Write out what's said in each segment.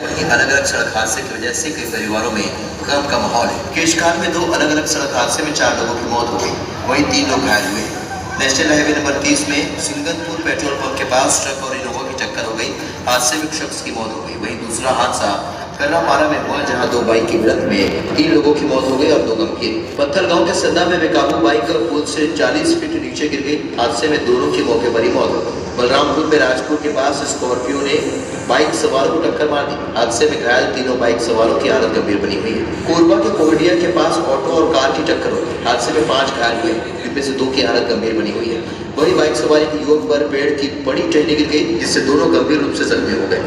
अलग अलग सड़क हादसे की वजह से कई परिवारों में गम का माहौल है। केशकाल में 2 अलग अलग सड़क हादसे में 4 लोगों की मौत हो गई, वहीं 3 लोग घायल हुए। नेशनल हाईवे नंबर 30 में सिंगनपुर पेट्रोल पंप के पास ट्रक और इनोवा की टक्कर हो गई। हादसे में एक शख्स की मौत हो गई। वहीं दूसरा हादसा कर्रापारा में हुआ, जहां 2 बाइक की भिड़ंत में 3 लोगों की मौत हो गई और 2 गंभीर। पत्थर गांव के सद्दा में बेकाबू बाइक पुल से 40 फीट नीचे गिर गई। हादसे में दोनों की मौके पर ही मौत हो गई। बलरामपुर में राजपुर के पास स्कॉर्पियो ने बाइक सवारों को टक्कर मार दी। हादसे में घायल तीनों बाइक सवारों की हालत गंभीर बनी हुई है। कोरबा के कोहडिया के पास ऑटो और कार की टक्कर हो गई। हादसे में 5 घायल हुए, जिनमें से 2 की हालत गंभीर बनी हुई है। वही बाइक सवार एक युवक पर पेड़ की बड़ी टहनी गिर गई, जिससे दोनों गंभीर रूप से जख्मी हो गए।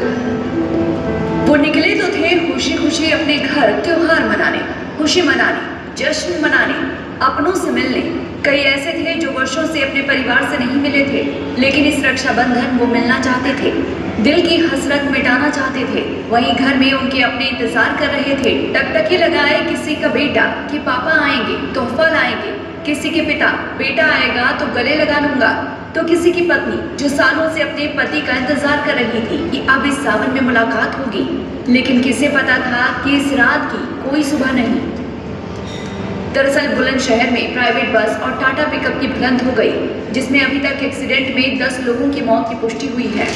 वो निकले तो थे खुशी खुशी अपने घर त्योहार मनाने, खुशी मनाने, जश्न मनाने, अपनों से मिलने। कई ऐसे थे जो वर्षों से अपने परिवार से नहीं मिले थे, लेकिन इस रक्षाबंधन वो मिलना चाहते थे, दिल की हसरत मिटाना चाहते थे। वहीं घर में उनके अपने इंतजार कर रहे थे। टकटकी लगाए किसी का बेटा कि पापा आएंगे, तोहफा लाएंगे। किसी के पिता, बेटा आएगा तो गले लगा लूंगा। तो किसी की पत्नी जो सालों से अपने पति का इंतजार कर रही थी कि अब इस सावन में मुलाकात होगी, लेकिन किसे पता था कि इस रात की कोई सुबह नहीं। दरअसल बुलंदशहर में प्राइवेट बस और टाटा पिकअप की भिड़ंत हो गई, जिसमें अभी तक एक्सीडेंट में 10 लोगों की मौत की पुष्टि हुई है।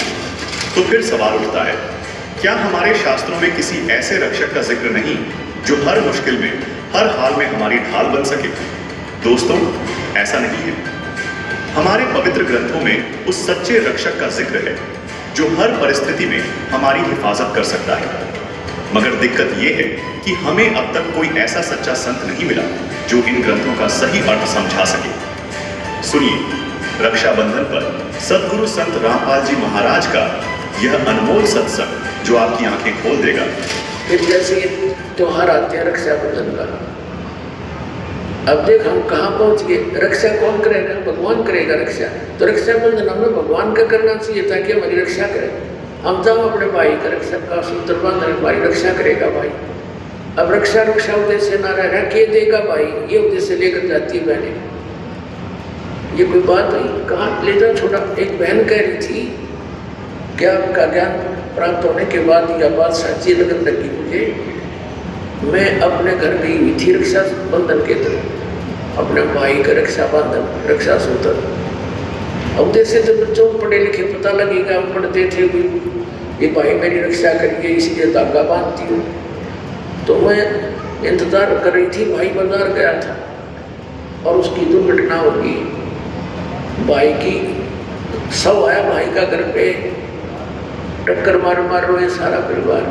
तो फिर सवाल उठता है, क्या हमारे शास्त्रों में किसी ऐसे रक्षक का जिक्र नहीं जो हर मुश्किल में, हर हाल में हमारी ढाल बन सके? दोस्तों, ऐसा नहीं है। हमारे पवित्र ग्रंथों में उस सच्चे रक्षक का जिक्र है जो हर परिस्थिति में हमारी हिफाजत कर सकता है। मगर दिक्कत यह है कि हमें अब तक कोई ऐसा सच्चा संत नहीं मिला जो इन ग्रंथों का सही अर्थ समझा सके। सुनिए, रक्षाबंधन पर सद्गुरु संत रामपाल जी महाराज का यह अनमोल सत्संग जो आपकी आंखें खोल देगा। फिर जैसे त्योहार आते हैं रक्षाबंधन का, अब देख हम कहाँ पहुंच गए। रक्षा कौन करेगा? भगवान करेगा रक्षा। तो रक्षाबंधन हमें भगवान का करना चाहिए ताकि हमारी रक्षा करे। हम जाओ अपने भाई का रक्षा का सूत्र बांधने, हमारी रक्षा करेगा भाई। अब रक्षा उद्देश्य ना रह के देगा भाई, ये उद्देश्य लेकर जाती है बहनें। ये कोई बात हुई? कहाँ ले जाओ छोटा। एक बहन कह रही थी क्या आपका ज्ञान प्राप्त होने के बाद यह बात सच्ची लगन लगी मुझे। मैं अपने घर गई हुई थी रक्षा बंधन के तरफ, अपने भाई का रक्षा बंधन, रक्षा सूत्र। उद्देश्य जब बच्चों को पढ़े लिखे पता लगेगा, हम पढ़ते थे ये भाई मेरी रक्षा करिए इसलिए धागा बांधती हूँ। तो मैं इंतजार कर रही थी, भाई बाजार गया था और उसकी दुर्घटना होगी। भाई की शव आया भाई का घर पे, टक्कर मार रोए सारा परिवार।